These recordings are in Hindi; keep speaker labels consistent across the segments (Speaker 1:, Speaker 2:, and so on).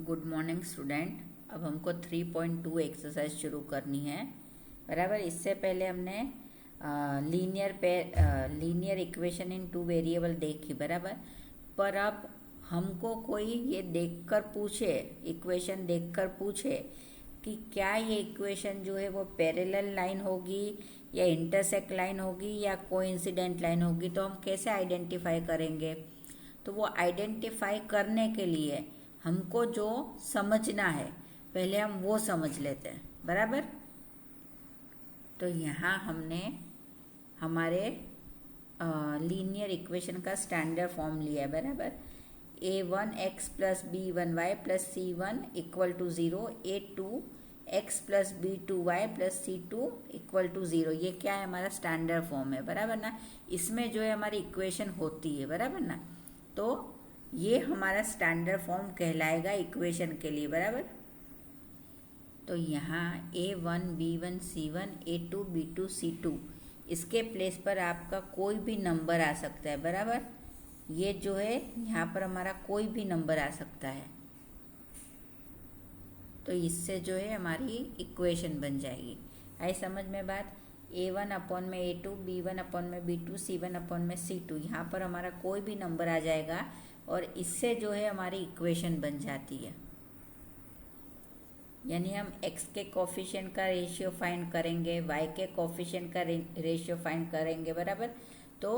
Speaker 1: Good morning student. अब हमको 3.2 एक्सरसाइज शुरू करनी है। बराबर। इससे पहले हमने linear equation in two variable देखी। बराबर। पर अब हमको कोई ये देखकर पूछे, इक्वेशन देखकर पूछे कि क्या ये इक्वेशन जो है वो पैरेलल लाइन होगी या इंटरसेक्ट लाइन होगी या कोइंसिडेंट लाइन होगी, तो हम कैसे आइडेंटिफाई करेंगे। तो वो आइडेंटिफाई करने के लिए हमको जो समझना है पहले हम वो समझ लेते हैं। बराबर। तो यहाँ हमने हमारे लीनियर इक्वेशन का स्टैंडर्ड फॉर्म लिया है। बराबर। a1x plus b1y plus c1 equal to 0, a2x plus b2y plus c2 equal to 0। ये क्या है, हमारा स्टैंडर्ड फॉर्म है। बराबर ना। इसमें जो है हमारी इक्वेशन होती है। बराबर ना। तो ये हमारा स्टैंडर्ड फॉर्म कहलाएगा इक्वेशन के लिए। बराबर। तो यहाँ a1 b1 c1 a2 b2 c2 इसके प्लेस पर आपका कोई भी नंबर आ सकता है। बराबर। ये जो है यहाँ पर हमारा कोई भी नंबर आ सकता है। तो इससे जो है हमारी इक्वेशन बन जाएगी। आई समझ में बात। a1 अपॉन में a2 b1 अपॉन में b2 c1 अपॉन में c2, यहाँ पर हमारा कोई भी नंबर आ जाएगा और इससे जो है हमारी इक्वेशन बन जाती है। यानी हम x के कोफिशिएंट का रेशियो फाइंड करेंगे, y के कोफिशिएंट का रेशियो फाइंड करेंगे। बराबर। तो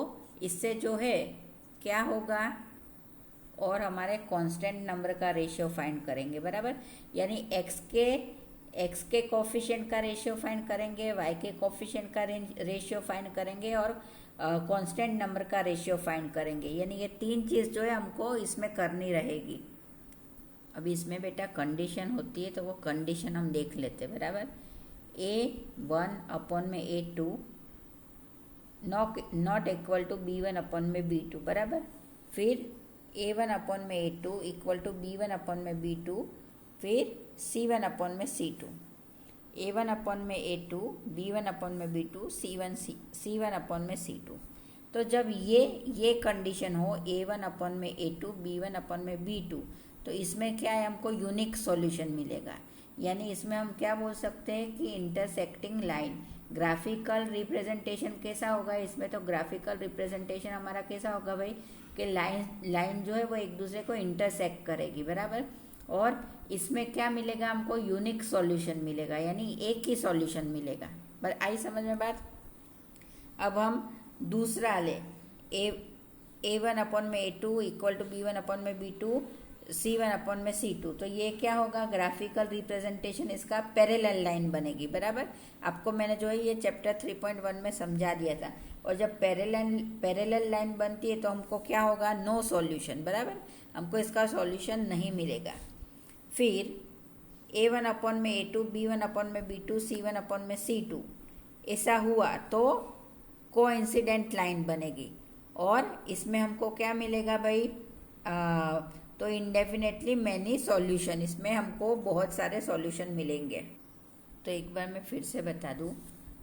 Speaker 1: इससे जो है क्या होगा, और हमारे कांस्टेंट नंबर का रेशियो फाइंड करेंगे। बराबर। यानी x के कोफिशिएंट का रेशियो फाइंड करेंगे, y के कोफिशिएंट का रेशियो फाइंड करेंगे और कांस्टेंट नंबर का रेशियो फाइंड करेंगे। यानी ये तीन चीज़ जो है हमको इसमें करनी रहेगी। अभी इसमें बेटा कंडीशन होती है, तो वो कंडीशन हम देख लेते हैं। बराबर। a1 अपॉन में a2 not equal to b1 upon में b2। बराबर। फिर a1 अपॉन में a2 equal to b1 upon में b2, फिर c1 अपॉन में c2, a1 अपॉन में a2 b1 अपॉन में b2 c1 अपॉन में c2। तो जब ये कंडीशन हो a1 अपॉन में a2 b1 अपॉन में b2, तो इसमें क्या है, हमको यूनिक सॉल्यूशन मिलेगा। यानी इसमें हम क्या बोल सकते हैं कि इंटरसेक्टिंग लाइन। ग्राफिकल रिप्रेजेंटेशन कैसा होगा इसमें, तो ग्राफिकल रिप्रेजेंटेशन हमारा कैसा होगा भाई कि लाइन जो है वो एक दूसरे को इंटरसेक्ट करेगी। बराबर। और इसमें क्या मिलेगा, हमको यूनिक सॉल्यूशन मिलेगा, यानी एक ही सॉल्यूशन मिलेगा। पर आई समझ में बात। अब हम दूसरा ले, a1 अपॉन में a2 equal to b1 upon में b2 c1 अपॉन में c2। तो ये क्या होगा, ग्राफिकल रिप्रेजेंटेशन इसका पैरेलल लाइन बनेगी। बराबर। आपको मैंने जो है ये चैप्टर 3.1 में समझा दिया था। और जब पैरेलल लाइन बनती है तो हमको क्या होगा, नो सॉल्यूशन। बराबर। हमको इसका सॉल्यूशन नहीं मिलेगा। फिर a1 अपॉन में a2 b1 अपॉन में b2 c1 अपॉन में c2 ऐसा हुआ तो कोइंसिडेंट लाइन बनेगी। और इसमें हमको क्या मिलेगा भाई, तो इंडेफिनेटली मैनी सॉल्यूशन, इसमें हमको बहुत सारे सॉल्यूशन मिलेंगे। तो एक बार मैं फिर से बता दूं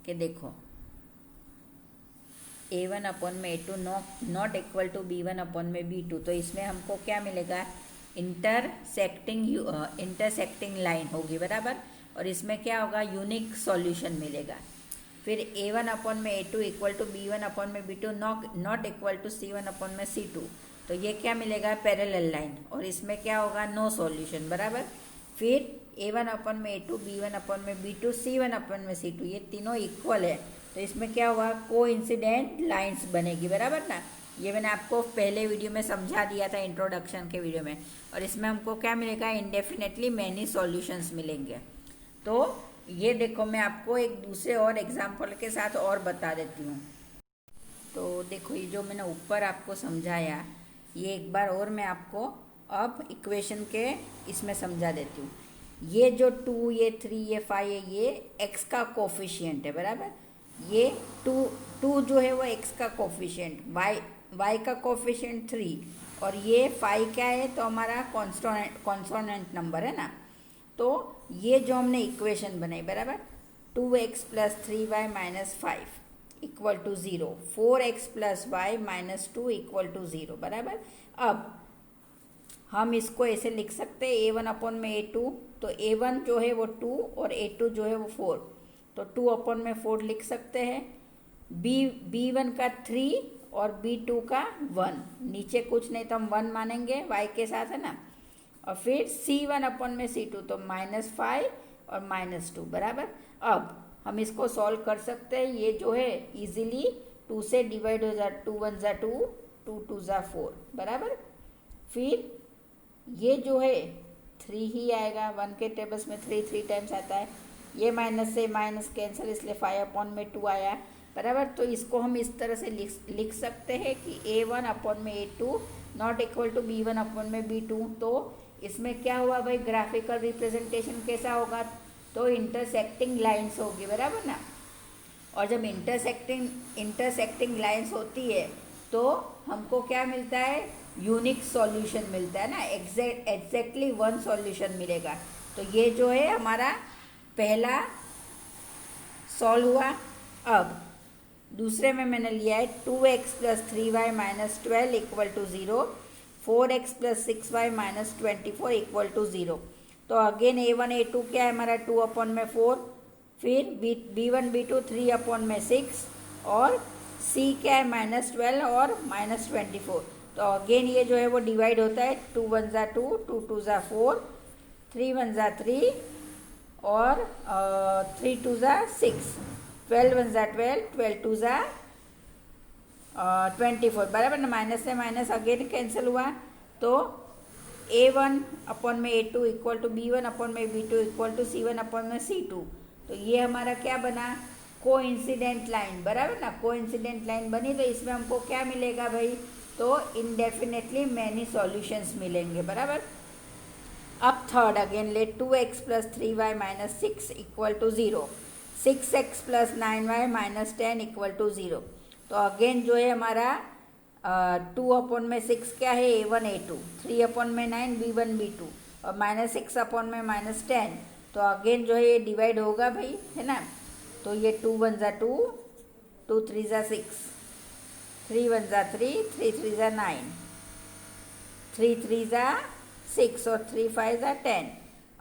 Speaker 1: कि देखो a1 अपॉन में a2 not equal to b1 upon में b2, तो इसमें हमको क्या मिलेगा, इंटरसेक्टिंग लाइन होगी। बराबर। और इसमें क्या होगा, यूनिक सॉल्यूशन मिलेगा। फिर a1 अपॉन में a2 equal to b1 upon में b2 not equal to c1 upon में c2, तो ये क्या मिलेगा, पैरेलल लाइन, और इसमें क्या होगा, नो सॉल्यूशन। बराबर। फिर a1 अपॉन में a2 b1 अपॉन में b2 c1 अपॉन में c2, ये तीनों इक्वल है, तो इसमें क्या हुआ, कोइंसिडेंट लाइंस बनेगी। बराबर ना। ये मैंने आपको पहले वीडियो में समझा दिया था, इंट्रोडक्शन के वीडियो में। और इसमें हमको क्या मिलेगा, इंडेफिनेटली मैनी सॉल्यूशंस मिलेंगे। तो ये देखो, मैं आपको एक दूसरे और एग्जाम्पल के साथ और बता देती हूँ। तो देखो, ये जो मैंने ऊपर आपको समझाया, ये एक बार और मैं आपको अब इक्वेशन के इसमें समझा देती हूँ। ये जो 2 ये 3 ये 5 है, ये x का कोफिशिएंट है। बराबर। ये 2 जो है वो x का कोफिशिएंट, y का कोफिशिएंट 3, और ये 5 क्या है, तो हमारा कॉन्सोनेंट नंबर है ना। तो ये जो हमने इक्वेशन बनाई, बराबर, 2x plus 3y minus 5 equal to 0, 4x plus Y minus 2 equal to 0। बराबर। अब हम इसको ऐसे लिख सकते हैं A1 अपॉन में A2, तो A1 जो है वो 2 और A2 जो है वो 4, तो 2 अपॉन में 4 लिख सकते हैं। B1 का 3 और B2 का 1, नीचे कुछ नहीं तो हम 1 मानेंगे y के साथ, है ना। और फिर C1 अपॉन में C2, तो -5 और -2 बराबर। अब हम इसको सॉल्व कर सकते हैं, ये जो है इजीली 2 से डिवाइड हो जाए, 2 1 जा 2, 2 2 जा 4 बराबर। फिर ये जो है 3 ही आएगा, 1 के टेबल्स में 3 3 टाइम्स आता है, ये माइनस से माइनस कैंसिल, इसलिए 5 अपॉन में 2 आया बराबर। तो इसको हम इस तरह से लिख सकते हैं कि A1 अपॉन में A2 not equal to B1 upon में B2। तो इसमें क्या हुआ भाई, ग्राफिकल रिप्रेजेंटेशन कैसा होगा, तो इंटरसेक्टिंग लाइंस होगी बराबर ना। और जब इंटरसेक्टिंग लाइंस होती है तो हमको क्या मिलता है, यूनिक सॉल्यूशन मिलता है ना, एग्जैक्टली वन सॉल्यूशन मिलेगा। तो ये जो है हमारा पहला सॉल्व हुआ। अब दूसरे में मैंने लिया है 2x plus 3y minus 12 equal to 0, 4x plus 6y minus 24 equal to 0। तो अगेन A1 A2 क्या है हमारा, 2 अपॉन में 4, फिर B1 B2 3 अपॉन में 6, और C क्या है -12 और -24। तो अगेन ये जो है वो डिवाइड होता है, 2 1 जा 2, 2 2 जा 4, 3 1 जा 3 और 3 2 जा 6, 12 1 जा 12, 12 2 जा 24 बराबर ना। माइनस से माइनस अगेन कैंसिल हुआ, तो A1 अपॉन में A2 equal to B1 upon में B2 equal to C1 upon में C2। तो ये हमारा क्या बना, कोइंसिडेंट लाइन बराबर ना। कोइंसिडेंट लाइन बनी तो इसमें हमको क्या मिलेगा भाई, तो इनडेफिनेटली मैनी सॉल्यूशंस मिलेंगे बराबर। अब third again let 2x plus 3y minus 6 equal to 0, 6x plus 9y minus 10 equal to 0। तो अगेन जो है हमारा 2 अपॉन में 6 क्या है, A1 A2, 3 अपॉन में 9 B1 B2, और -6 अपॉन में -10। तो अगेन जो है ये डिवाइड होगा भाई, है ना। तो ये 2 1 जा 2, 2 3 जा 6, 3 1 जा 3, 3 3 जा 9, 3 3 जा 6 और 3 5 जा 10।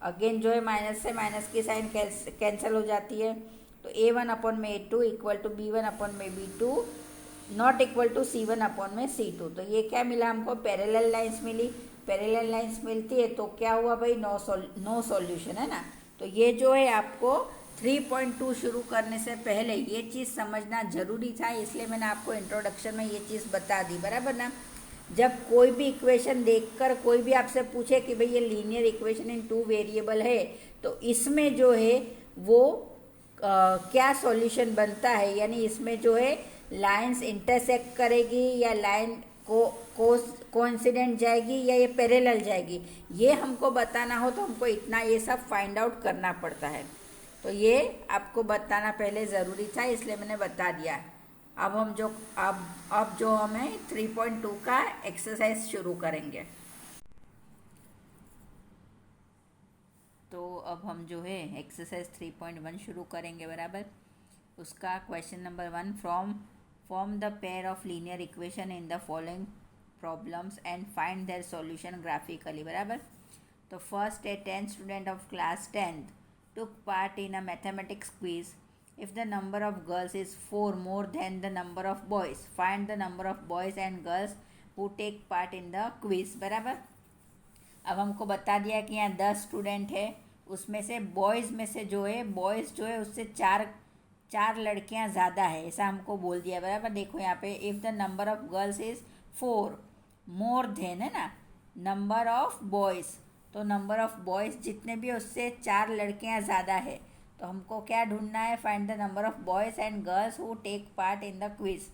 Speaker 1: अगेन जो है माइनस से माइनस की साइन कैंसिल हो जाती है। तो A1 अपॉन में A2 equal to B1 upon में B2 not equal to C1 upon में C2। तो ये क्या मिला हमको, पैरेलल लाइंस मिली। पैरेलल लाइंस मिलती है तो क्या हुआ भाई, नो सॉल्यूशन, है ना। तो ये जो है आपको 3.2 शुरू करने से पहले ये चीज़ समझना जरूरी था, इसलिए मैंने आपको इंट्रोडक्शन में ये चीज़ बता दी बराबर ना। जब कोई भी इक्वेशन देखकर कोई भी आपसे पूछे कि भाई ये लीनियर इक्वेशन इन 2 वेरिएबल है, तो इसमें जो है वो क्या सॉल्यूशन बनता है, यानी इसमें जो है लाइंस इंटरसेक्ट करेगी या लाइन कोइंसिडेंट जाएगी या ये पैरेलल जाएगी, ये हमको बताना हो तो हमको इतना ये सब फाइंड आउट करना पड़ता है। तो ये आपको बताना पहले ज़रूरी था, इसलिए मैंने बता दिया। अब जो हमें 3.2 का एक्सरसाइज शुरू करेंगे। तो अब हम जो है एक्सरसाइज 3.1 शुरू करेंगे बराबर। उसका question number 1, form the pair of linear equation in the following problems and find their solution graphically बराबर। तो first A 10 student of class 10th took part in a mathematics quiz. If the number of girls is 4 more than the number of boys, find the number of boys and girls who take part in the quiz बराबर। अब हमको बता दिया कि यहाँ 10 स्टूडेंट है, उसमें से बॉयज़ में से जो है उससे चार लड़कियाँ ज़्यादा है, ऐसा हमको बोल दिया बराबर। देखो यहाँ पे if the number of girls is 4 more than, है ना, नंबर ऑफ बॉयज़, तो नंबर ऑफ बॉयज़ जितने भी उससे 4 लड़कियाँ ज़्यादा है। तो हमको क्या ढूंढना है, find the number of boys and girls who take part in the quiz.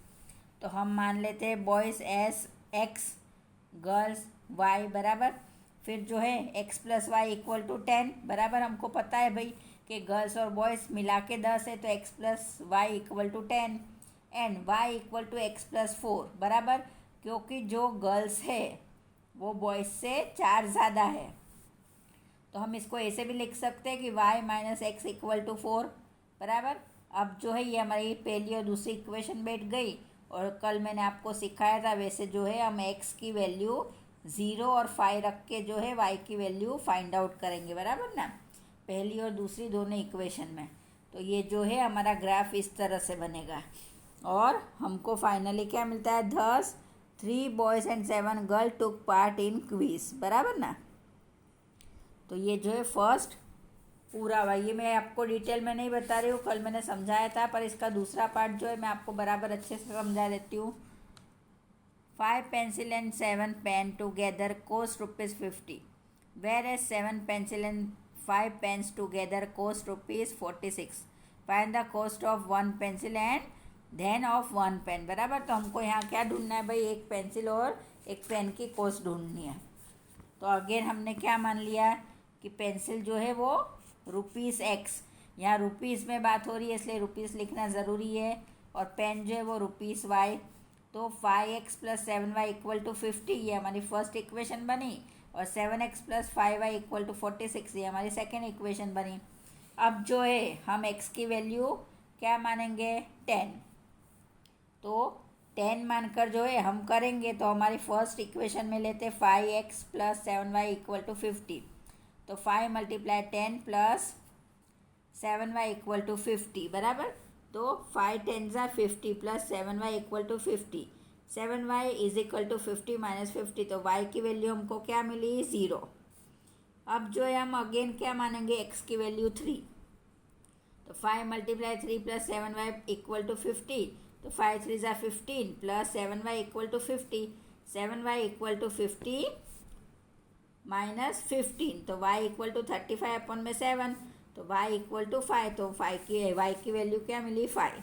Speaker 1: तो हम मान लेते हैं boys as x, girls y बराबर। फिर जो है x plus Y equal to 10 बराबर। हमको पता है भाई कि गर्ल्स और बॉयज़ मिला के 10 है, तो x plus Y equal to 10 and y equal to x plus 4 बराबर, क्योंकि जो गर्ल्स है वो बॉयज़ से 4 ज़्यादा है। तो हम इसको ऐसे भी लिख सकते हैं कि y minus X equal to 4 बराबर। अब जो है ये हमारी पहली और दूसरी इक्वेशन बैठ गई, और कल मैंने आपको सिखाया था वैसे जो है हम x की वैल्यू 0 और 5 रख के जो है y की वैल्यू फाइंड आउट करेंगे, बराबर ना, पहली और दूसरी दोनों इक्वेशन में। तो ये जो है हमारा ग्राफ इस तरह से बनेगा और हमको फाइनली क्या मिलता है, thus 3 boys and 7 girl took part in quiz, बराबर ना। तो ये जो है फर्स्ट पूरा हुआ, ये मैं आपको डिटेल में नहीं बता रही हूँ, कल मैंने समझाया था, पर इसका दूसरा पार्ट जो है मैं आपको बराबर अच्छे से समझा देती हूँ। 5 pencil and 7 pen together cost ₹50, whereas 7 pencil and 5 pens together cost ₹46. Find the cost of 1 pencil and then of 1 pen, बराबर। तो हमको यहाँ क्या ढूंढना है भाई, एक पेंसिल और एक पेन की कॉस्ट ढूंढनी है। तो अगेन हमने क्या मान लिया कि पेंसिल जो है वो ₹X, यहाँ रुपीज़ में बात हो रही है इसलिए रुपीज़ लिखना ज़रूरी है, और पेन जो है वो ₹Y। तो 5x + 7y = 50, ये हमारी फर्स्ट इक्वेशन बनी, और 7x + 5y = 46, ये हमारी सेकेंड इक्वेशन बनी। अब जो है हम x की वैल्यू क्या मानेंगे, 10। तो 10 मानकर जो है हम करेंगे, तो हमारी फर्स्ट इक्वेशन में लेते 5x + 7y = 50। तो 5 × 10 + 7y = 50, बराबर। तो 5 10s are 50 + 7y = 50, 7y = 50 - 50, तो y की वैल्यू हमको क्या मिली, 0। अब जो है हम अगेन क्या मानेंगे, x की वैल्यू 3। तो 5 × 3 + 7y = 50, तो 5 3s are 15 + 7y = 50, 7y = 50 - 15, तो y = 35/7, तो y = 5, तो y की वैल्यू क्या मिली, 5,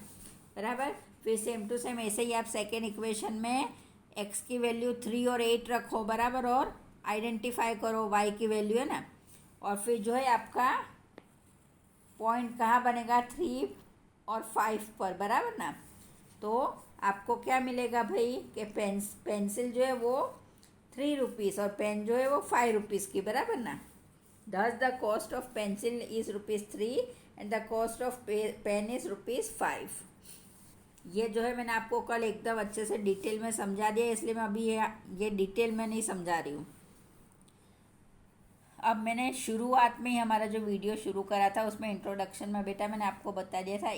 Speaker 1: बराबर। फिर सेम टू सेम ऐसे ही आप सेकेंड इक्वेशन में x की वैल्यू 3 और 8 रखो, बराबर, और आइडेंटिफाई करो y की वैल्यू, है ना। और फिर जो है आपका पॉइंट कहाँ बनेगा, 3 और 5 पर, बराबर ना। तो आपको क्या मिलेगा भाई कि पेंसिल जो है वो ₹3 और पेन जो है वो ₹5 की, बराबर ना। Thus the cost of pencil is ₹3 and the cost of pen is ₹5। ये जो है मैंने आपको कल एकदम अच्छे से डिटेल में समझा दिया, इसलिए मैं अभी ये डिटेल में नहीं समझा रही हूँ। अब मैंने शुरुआत में ही हमारा जो वीडियो शुरू करा था उसमें इंट्रोडक्शन में बेटा मैंने आपको बता दिया था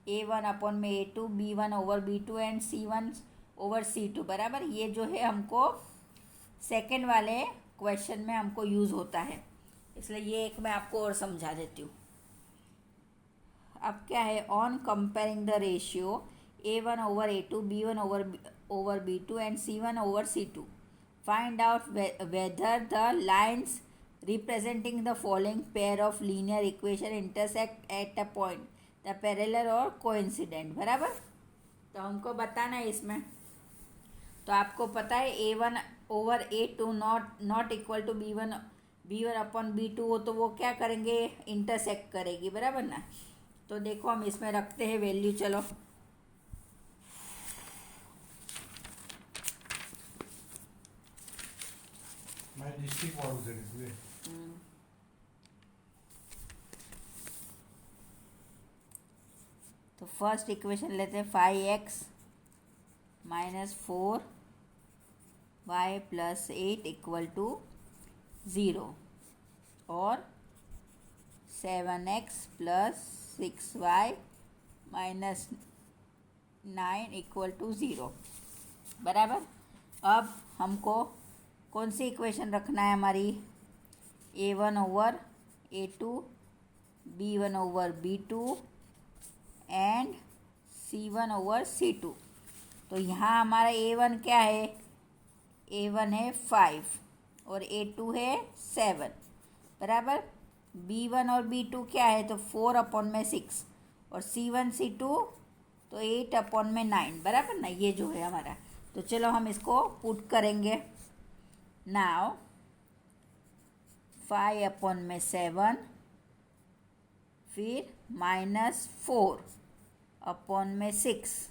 Speaker 1: A1/A2, B1/B2 एंड C1/C2, बराबर। ये जो है हमको सेकेंड वाले क्वेश्चन में हमको यूज़ होता है, इसलिए ये एक मैं आपको और समझा देती हूँ। अब क्या है, on comparing the ratio A1/A2, B1/B2 and C1/C2, find out whether the lines representing the following pair of linear equation intersect at a point, the parallel or coincident, बराबर। तो हमको बताना है इसमें, तो आपको पता है A1/A2 not equal to B1/B2 हो, तो वो क्या करेंगे, इंटरसेक्ट करेगी, बराबर ना। तो देखो हम इसमें रखते हैं वैल्यू, चलो। तो फर्स्ट इक्वेशन लेते हैं, 5x - 4y + 8 = 0, और 7x + 6y - 9 = 0, बराबर। अब हमको कौन सी इक्वेशन रखना है, हमारी A1/A2, B1/B2 एंड C1/C2। तो यहाँ हमारा A1 क्या है, A1 है 5 और A2 है 7, बराबर। B1 और B2 क्या है, तो 4/6, और C1/C2 तो 8/9, बराबर ना। ये जो है हमारा, तो चलो हम इसको पुट करेंगे। नाउ 5/7, फिर -4/6।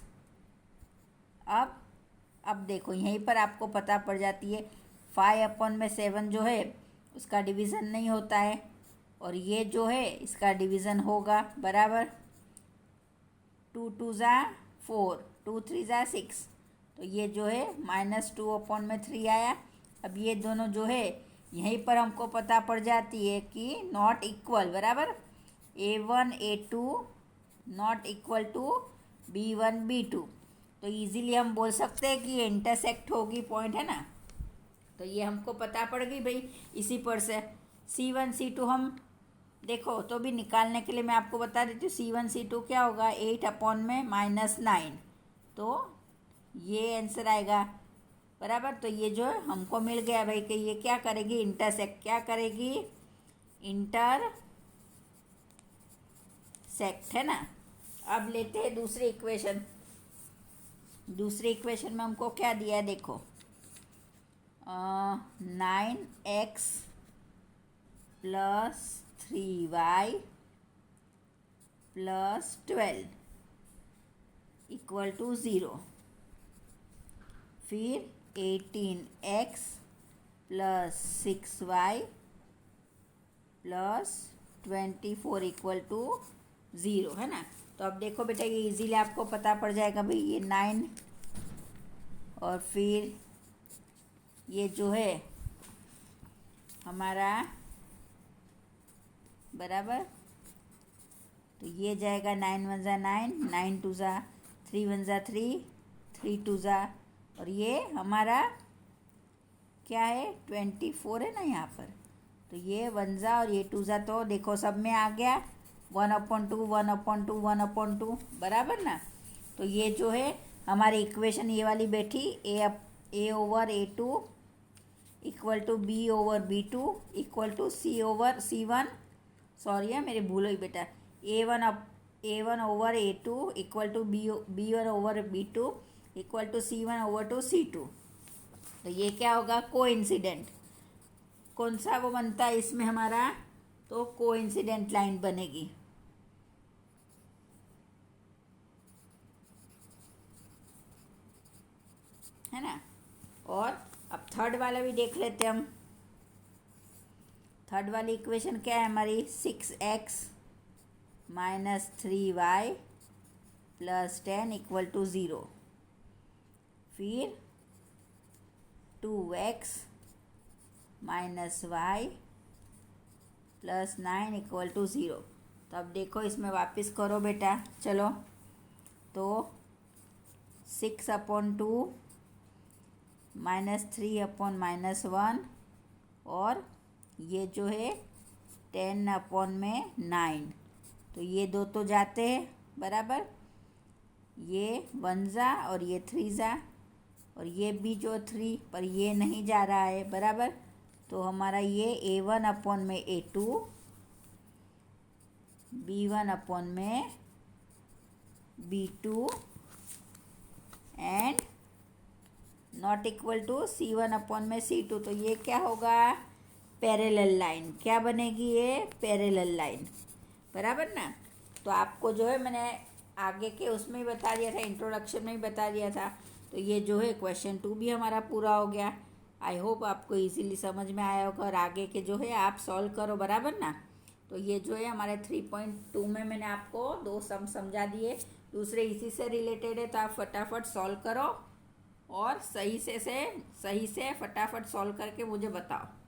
Speaker 1: अब देखो यहीं पर आपको पता पड़ जाती है, 5/7 जो है उसका डिवीज़न नहीं होता है, और ये जो है इसका डिवीज़न होगा, बराबर। 2 2 ज़ा 4, 2 3 ज़ा 6, तो ये जो है -2/3 आया। अब ये दोनों जो है यहीं पर हमको पता पड़ जाती है कि नॉट इक्वल, बराबर। A1 A2 not equal to B1 B2, तो इजीली हम बोल सकते हैं कि ये इंटरसेक्ट होगी पॉइंट, है ना। तो ये हमको पता पड़ गई भाई इसी पर से। C1 C2 हम देखो तो भी निकालने के लिए मैं आपको बता देती हूँ। C1 C2 क्या होगा, 8/-9, तो ये आंसर आएगा, बराबर। तो ये जो हमको मिल गया भाई कि ये क्या करेगी, इंटरसेक्ट, क्या करेगी, इंटरसेक्ट, है ना। अब लेते हैं दूसरी इक्वेशन। दूसरी इक्वेशन में हमको क्या दिया है देखो, 9x + 3y + 12 = 0। फिर 18x + 6y + 24 = 0, है ना। तो अब देखो बेटा ये इजीली आपको पता पड़ जाएगा भाई, ये 9 और फिर ये जो है हमारा, बराबर। तो ये जाएगा 9 × 1 = 9, 9 × 2 = 3 × 1 = 3, 3 × 2 = और ये हमारा क्या है 24 है ना यहाँ पर। तो ये 1 ज़ा और ये 2 ज़ा, तो देखो सब में आ गया 1/2 1/2 1/2, बराबर ना। तो ये जो है हमारी इक्वेशन ये वाली बैठी, A/A2 = B/B2 = C/C1, सॉरी है मेरी भूल हुई बेटा, A1/A2 = B1/B2 = C1/C2। तो ये क्या होगा, कोइंसिडेंट। कौन सा वो बनता है इसमें हमारा, तो कोइंसिडेंट लाइन बनेगी, है ना। और अब थर्ड वाला भी देख लेते हम। थर्ड वाली इक्वेशन क्या है हमारी, 6x - 3y + 10 = 0। फिर 2x - y + 9 = 0। तो अब देखो इसमें वापस करो बेटा, चलो। तो 6/2 -3/-1 और ये जो है 10/9, तो ये दो तो जाते हैं, बराबर। ये 1 ज़ा और ये 3 ज़ा, और ये भी जो 3 पर ये नहीं जा रहा है, बराबर। तो हमारा ये A1/A2 B1/B2 and not equal to C1/C2। तो ये क्या होगा, पैरेलल लाइन। क्या बनेगी ये, पैरेलल लाइन, बराबर ना। तो आपको जो है मैंने आगे के उसमें ही बता दिया था, इंट्रोडक्शन में ही बता दिया था। तो ये जो है क्वेश्चन 2 भी हमारा पूरा हो गया। आई होप आपको इजीली समझ में आया होगा, और आगे के जो है आप सॉल्व करो, बराबर ना। तो ये जो है हमारे 3.2 में मैंने आपको 2 सम समझा दिए, दूसरे इसी से रिलेटेड है। तो आप फटाफट सॉल्व करो और सही से फटाफट सॉल्व करके मुझे बताओ।